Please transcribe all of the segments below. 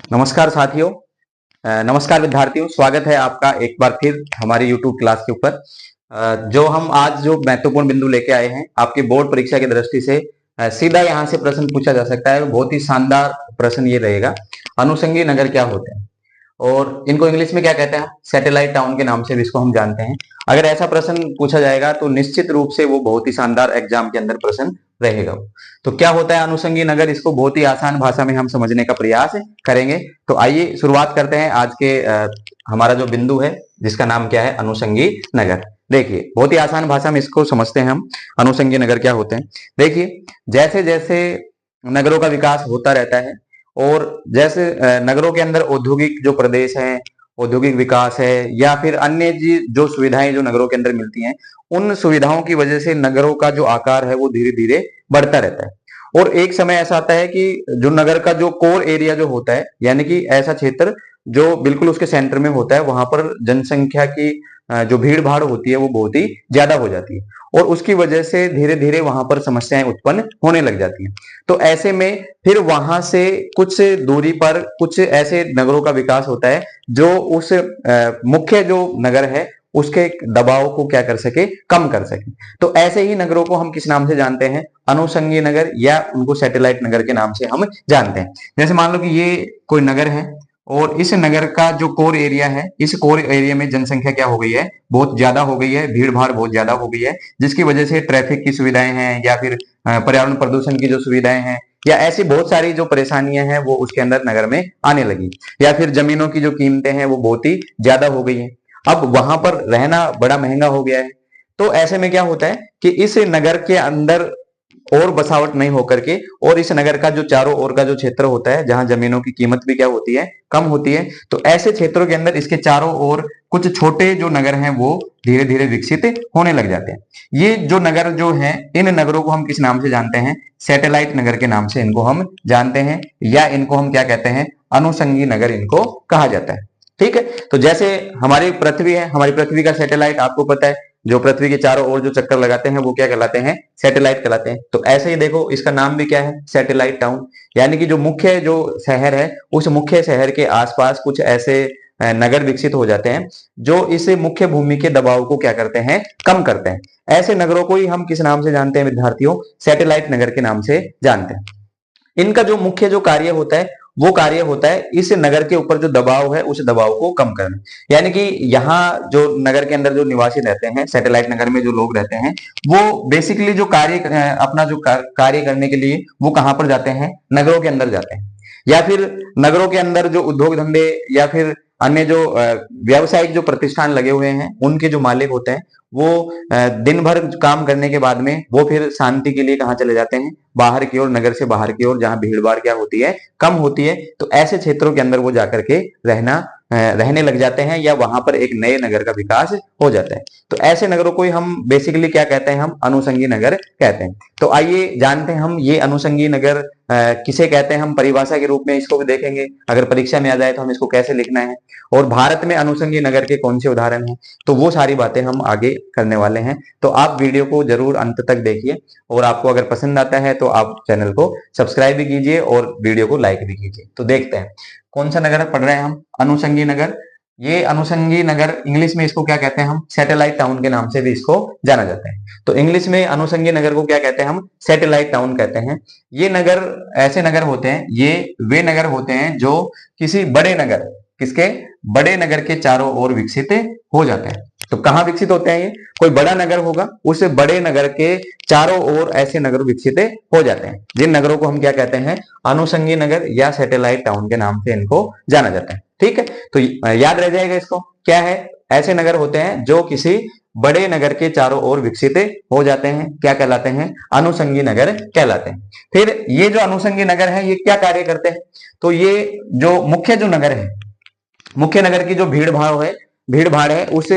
नमस्कार साथियों। नमस्कार विद्यार्थियों, स्वागत है आपका एक बार फिर हमारी YouTube क्लास के ऊपर। जो हम आज जो महत्वपूर्ण बिंदु लेके आए हैं आपकी बोर्ड परीक्षा की दृष्टि से, सीधा यहाँ से प्रश्न पूछा जा सकता है। बहुत ही शानदार प्रश्न ये रहेगा, अनुषंगी नगर क्या होते हैं और इनको इंग्लिश में क्या कहते हैं, सैटेलाइट टाउन के नाम से भी इसको हम जानते हैं। अगर ऐसा प्रश्न पूछा जाएगा तो निश्चित रूप से वो बहुत ही शानदार एग्जाम के अंदर प्रश्न रहेगा। तो क्या होता है अनुषंगी नगर, इसको बहुत ही आसान भाषा में हम समझने का प्रयास करेंगे। तो आइए शुरुआत करते हैं आज के हमारा जो बिंदु है जिसका नाम क्या है, अनुषंगी नगर। देखिए बहुत ही आसान भाषा में इसको समझते हैं हम, अनुषंगी नगर क्या होते हैं। देखिए जैसे जैसे नगरों का विकास होता रहता है और जैसे नगरों के अंदर औद्योगिक जो प्रदेश है, औद्योगिक विकास है या फिर अन्य जो सुविधाएं जो नगरों के अंदर मिलती हैं, उन सुविधाओं की वजह से नगरों का जो आकार है वो धीरे धीरे बढ़ता रहता है। और एक समय ऐसा आता है कि जो नगर का जो कोर एरिया जो होता है, यानी कि ऐसा क्षेत्र जो बिल्कुल उसके सेंटर में होता है, वहां पर जनसंख्या की जो भीड़ भाड़ होती है वो बहुत ही ज्यादा हो जाती है और उसकी वजह से धीरे धीरे वहां पर समस्याएं उत्पन्न होने लग जाती हैं। तो ऐसे में फिर वहां से कुछ दूरी पर कुछ ऐसे नगरों का विकास होता है जो उस मुख्य जो नगर है उसके दबाव को क्या कर सके, कम कर सके। तो ऐसे ही नगरों को हम किस नाम से जानते हैं, अनुषंगी नगर या उनको सैटेलाइट नगर के नाम से हम जानते हैं। जैसे मान लो कि ये कोई नगर है और इस नगर का जो कोर एरिया है, इस कोर एरिया में जनसंख्या क्या हो गई है, बहुत ज्यादा हो गई है, भीड़ भाड़ बहुत ज्यादा हो गई है, जिसकी वजह से ट्रैफिक की सुविधाएं हैं या फिर पर्यावरण प्रदूषण की जो सुविधाएं हैं या ऐसी बहुत सारी जो परेशानियां हैं वो उसके अंदर नगर में आने लगी, या फिर जमीनों की जो कीमतें हैं वो बहुत ही ज्यादा हो गई है। अब वहां पर रहना बड़ा महंगा हो गया है। तो ऐसे में क्या होता है कि इस नगर के अंदर और बसावट नहीं होकर के और इस नगर का जो चारों ओर का जो क्षेत्र होता है जहां जमीनों की कीमत भी क्या होती है, कम होती है, तो ऐसे क्षेत्रों के अंदर इसके चारों ओर कुछ छोटे जो नगर हैं वो धीरे धीरे विकसित होने लग जाते हैं। ये जो नगर जो है, इन नगरों को हम किस नाम से जानते हैं, सैटेलाइट नगर के नाम से इनको हम जानते हैं, या इनको हम क्या कहते हैं, अनुषंगी नगर इनको कहा जाता है। ठीक है, तो जैसे हमारी पृथ्वी है, हमारी पृथ्वी का सैटेलाइट आपको पता है, जो पृथ्वी के चारों ओर जो चक्कर लगाते हैं वो क्या कहलाते हैं, सैटेलाइट कहलाते हैं। तो ऐसे ही देखो इसका नाम भी क्या है, सैटेलाइट टाउन, यानी कि जो मुख्य जो शहर है उस मुख्य शहर के आसपास कुछ ऐसे नगर विकसित हो जाते हैं जो इस मुख्य भूमि के दबाव को क्या करते हैं, कम करते हैं। ऐसे नगरों को ही हम किस नाम से जानते हैं विद्यार्थियों, सैटेलाइट नगर के नाम से जानते हैं। इनका जो मुख्य जो कार्य होता है वो कार्य होता है इस नगर के ऊपर जो दबाव है उस दबाव को कम करना। यानी कि यहाँ जो नगर के अंदर जो निवासी रहते हैं, सैटेलाइट नगर में जो लोग रहते हैं, वो बेसिकली जो कार्य अपना जो कार्य करने के लिए वो कहाँ पर जाते हैं, नगरों के अंदर जाते हैं, या फिर नगरों के अंदर जो उद्योग धंधे या फिर अन्य जो व्यावसायिक जो प्रतिष्ठान लगे हुए हैं उनके जो मालिक होते हैं वो दिन भर काम करने के बाद में वो फिर शांति के लिए कहाँ चले जाते हैं, बाहर की ओर, नगर से बाहर की ओर, जहां भीड़ भाड़ क्या होती है, कम होती है। तो ऐसे क्षेत्रों के अंदर वो जाकर के रहने लग जाते हैं या वहां पर एक नए नगर का विकास हो जाता है। तो ऐसे नगरों को ही हम बेसिकली क्या कहते हैं, हम अनुषंगी नगर कहते हैं। तो आइए जानते हैं हम ये अनुषंगी नगर किसे कहते हैं, हम परिभाषा के रूप में इसको भी देखेंगे, अगर परीक्षा में आ जाए तो हम इसको कैसे लिखना है, और भारत में अनुषंगी नगर के कौन से उदाहरण हैं, तो वो सारी बातें हम आगे करने वाले हैं। तो आप वीडियो को जरूर अंत तक देखिए और आपको अगर पसंद आता है तो आप चैनल को सब्सक्राइब भी कीजिए और वीडियो को लाइक भी कीजिए। तो देखते हैं कौन सा नगर पढ़ रहे हैं हम, अनुषंगी नगर। ये अनुषंगी नगर इंग्लिश में इसको क्या कहते हैं, हम सैटेलाइट टाउन के नाम से भी इसको जाना जाता है। तो इंग्लिश में अनुषंगी नगर को क्या कहते हैं, हम सैटेलाइट टाउन कहते हैं। ये नगर ऐसे नगर होते हैं, ये वे नगर होते हैं जो किसी बड़े नगर, किसके, बड़े नगर के चारों ओर विकसित हो जाते हैं। तो कहाँ विकसित होते हैं, ये कोई बड़ा नगर होगा उस बड़े नगर के चारों ओर ऐसे नगर विकसित हो जाते हैं, जिन नगरों को हम क्या कहते हैं, अनुषंगी नगर या सैटेलाइट टाउन के नाम से इनको जाना जाता है। ठीक है, तो याद रह जाएगा इसको, क्या है, ऐसे नगर होते हैं जो किसी बड़े नगर के चारों ओर विकसित हो जाते हैं, क्या कहलाते हैं, अनुषंगी नगर कहलाते हैं। फिर ये जो अनुषंगी नगर है ये क्या कार्य करते हैं, तो ये जो मुख्य जो नगर है, मुख्य नगर की जो भीड़ भाड़ है उस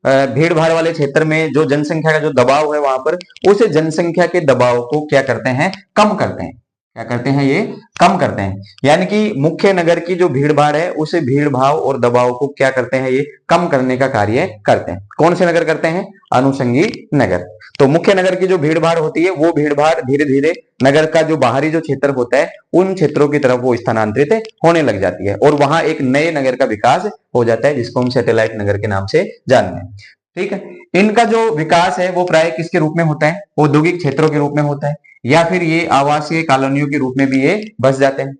भीड़ भाड़ वाले क्षेत्र में जो जनसंख्या का जो दबाव है वहां पर, उस जनसंख्या के दबाव को क्या करते हैं, कम करते हैं। क्या करते हैं, ये कम करते हैं। यानी कि मुख्य नगर की जो भीड़ भाड़ है उस भीड़ भाव और दबाव को क्या करते हैं, ये कम करने का कार्य करते हैं। कौन से नगर करते हैं, अनुषंगी नगर। तो मुख्य नगर की जो भीड़ भाड़ होती है वो भीड़ भाड़ धीरे धीरे नगर का जो बाहरी जो क्षेत्र होता है उन क्षेत्रों की तरफ वो स्थानांतरित होने लग जाती है और वहां एक नए नगर का विकास हो जाता है जिसको हम सैटेलाइट नगर के नाम से जानते हैं। ठीक है, इनका जो विकास है वो प्राय किसके रूप में होता है, औद्योगिक क्षेत्रों के रूप में होता है या फिर ये आवासीय कॉलोनियों के रूप में भी ये बस जाते हैं।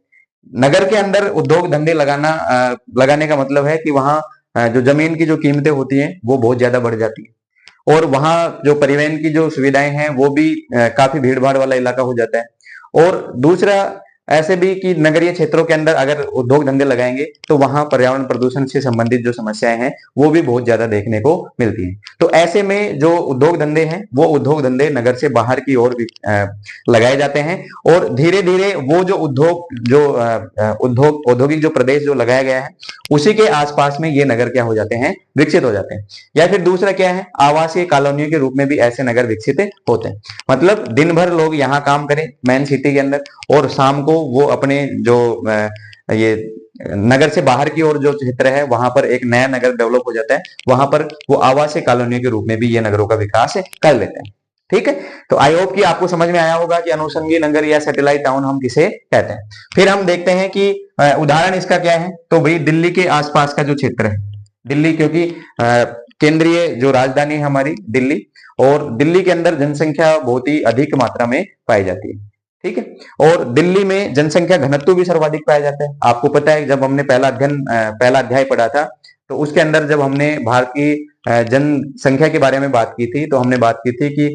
नगर के अंदर उद्योग धंधे लगाने का मतलब है कि वहां जो जमीन की जो कीमतें होती हैं वो बहुत ज्यादा बढ़ जाती है और वहां जो परिवहन की जो सुविधाएं हैं वो भी काफी भीड़ भाड़ वाला इलाका हो जाता है। और दूसरा ऐसे भी कि नगरीय क्षेत्रों के अंदर अगर उद्योग धंधे लगाएंगे तो वहां पर्यावरण प्रदूषण से संबंधित जो समस्याएं हैं वो भी बहुत ज्यादा देखने को मिलती हैं। तो ऐसे में जो उद्योग धंधे हैं वो उद्योग धंधे नगर से बाहर की ओर लगाए जाते हैं और धीरे धीरे वो जो औद्योगिक जो प्रदेश जो लगाया गया है उसी के आसपास में ये नगर क्या हो जाते हैं, विकसित हो जाते हैं। या फिर दूसरा क्या है, आवासीय कॉलोनियों के रूप में भी ऐसे नगर विकसित होते हैं। मतलब दिन भर लोग यहाँ काम करें मेन सिटी के अंदर और शाम को वो अपने जो ये नगर से बाहर की ओर जो क्षेत्र है वहां पर एक नया नगर डेवलप हो जाता है, वहां पर वो आवासीय कॉलोनियों के रूप में भी ये नगरों का विकास कर लेते हैं। ठीक है, तो आई होप कि आपको समझ में आया होगा कि अनुषंगी नगर या सैटेलाइट टाउन हम किसे कहते हैं। फिर हम देखते हैं कि उदाहरण इसका क्या है। तो भाई दिल्ली के आसपास का जो क्षेत्र है, दिल्ली क्योंकि केंद्रीय जो राजधानी है हमारी दिल्ली, और दिल्ली के अंदर जनसंख्या बहुत ही अधिक मात्रा में पाई जाती है। ठीक है, और दिल्ली में जनसंख्या घनत्व भी सर्वाधिक पाया जाता है। आपको पता है जब हमने पहला अध्याय पढ़ा था तो उसके अंदर जब हमने भारत की जनसंख्या के बारे में बात की थी तो हमने बात की थी कि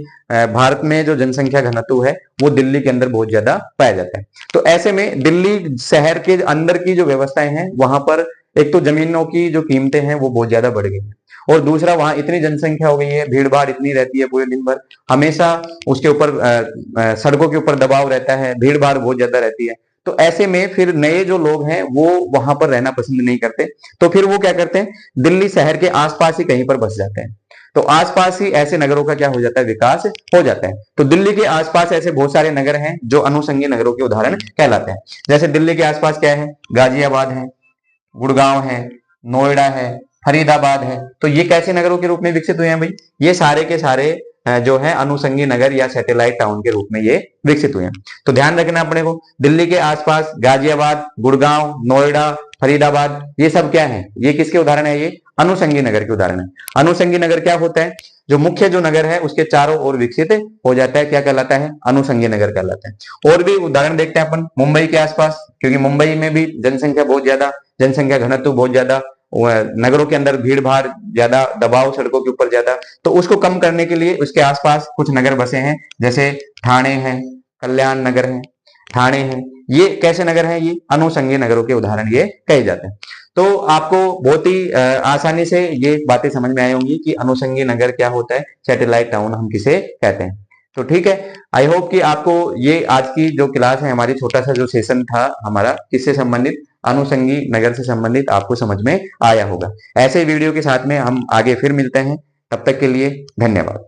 भारत में जो जनसंख्या घनत्व है वो दिल्ली के अंदर बहुत ज्यादा पाया जाता है। तो ऐसे में दिल्ली शहर के अंदर की जो व्यवस्थाएं हैं वहां पर एक तो जमीनों की जो कीमतें हैं वो बहुत ज्यादा बढ़ गई हैं और दूसरा वहां इतनी जनसंख्या हो गई है, भीड़ भाड़ इतनी रहती है पूरे दिन भर, हमेशा उसके ऊपर सड़कों के ऊपर दबाव रहता है, भीड़ भाड़ बहुत ज्यादा रहती है। तो ऐसे में फिर नए जो लोग हैं वो वहां पर रहना पसंद नहीं करते, तो फिर वो क्या करते हैं, दिल्ली शहर के आसपास ही कहीं पर बस जाते हैं। तो आसपास ही ऐसे नगरों का क्या हो जाता है, विकास हो जाता है। तो दिल्ली के आसपास ऐसे बहुत सारे नगर हैं जो अनुषंगी नगरों के उदाहरण कहलाते हैं। जैसे दिल्ली के आसपास क्या है, गाजियाबाद है, गुड़गांव है, नोएडा है, फरीदाबाद है। तो ये कैसे नगरों के रूप में विकसित हुए हैं भाई, ये सारे के सारे जो है अनुषंगी नगर या सैटेलाइट टाउन के रूप में ये विकसित हुए हैं। तो ध्यान रखना अपने को, दिल्ली के आसपास गाजियाबाद, गुड़गांव, नोएडा, फरीदाबाद, ये सब क्या है, ये किसके उदाहरण है, ये अनुषंगी नगर के उदाहरण है। अनुषंगी नगर क्या होता है, जो मुख्य जो नगर है उसके चारों ओर विकसित हो जाता है, क्या कहलाता है, अनुषंगी नगर कहलाता है। और भी उदाहरण देखते हैं अपन मुंबई के आसपास, क्योंकि मुंबई में भी जनसंख्या बहुत ज्यादा, जनसंख्या घनत्व बहुत ज्यादा, नगरों के अंदर भीड़ भाड़ ज्यादा, दबाव सड़कों के ऊपर ज्यादा, तो उसको कम करने के लिए उसके आसपास कुछ नगर बसे हैं, जैसे ठाणे है, कल्याण नगर है, ठाणे है। ये कैसे नगर हैं, ये अनुषंगी नगरों के उदाहरण ये कहे जाते हैं। तो आपको बहुत ही आसानी से ये बातें समझ में आई होंगी कि अनुषंगी नगर क्या होता है, सैटेलाइट टाउन हम किसे कहते हैं। तो ठीक है, आई होप कि आपको ये आज की जो क्लास है हमारी, छोटा सा जो सेशन था हमारा, किससे संबंधित, अनुषंगी नगर से संबंधित, आपको समझ में आया होगा। ऐसे वीडियो के साथ में हम आगे फिर मिलते हैं, तब तक के लिए धन्यवाद।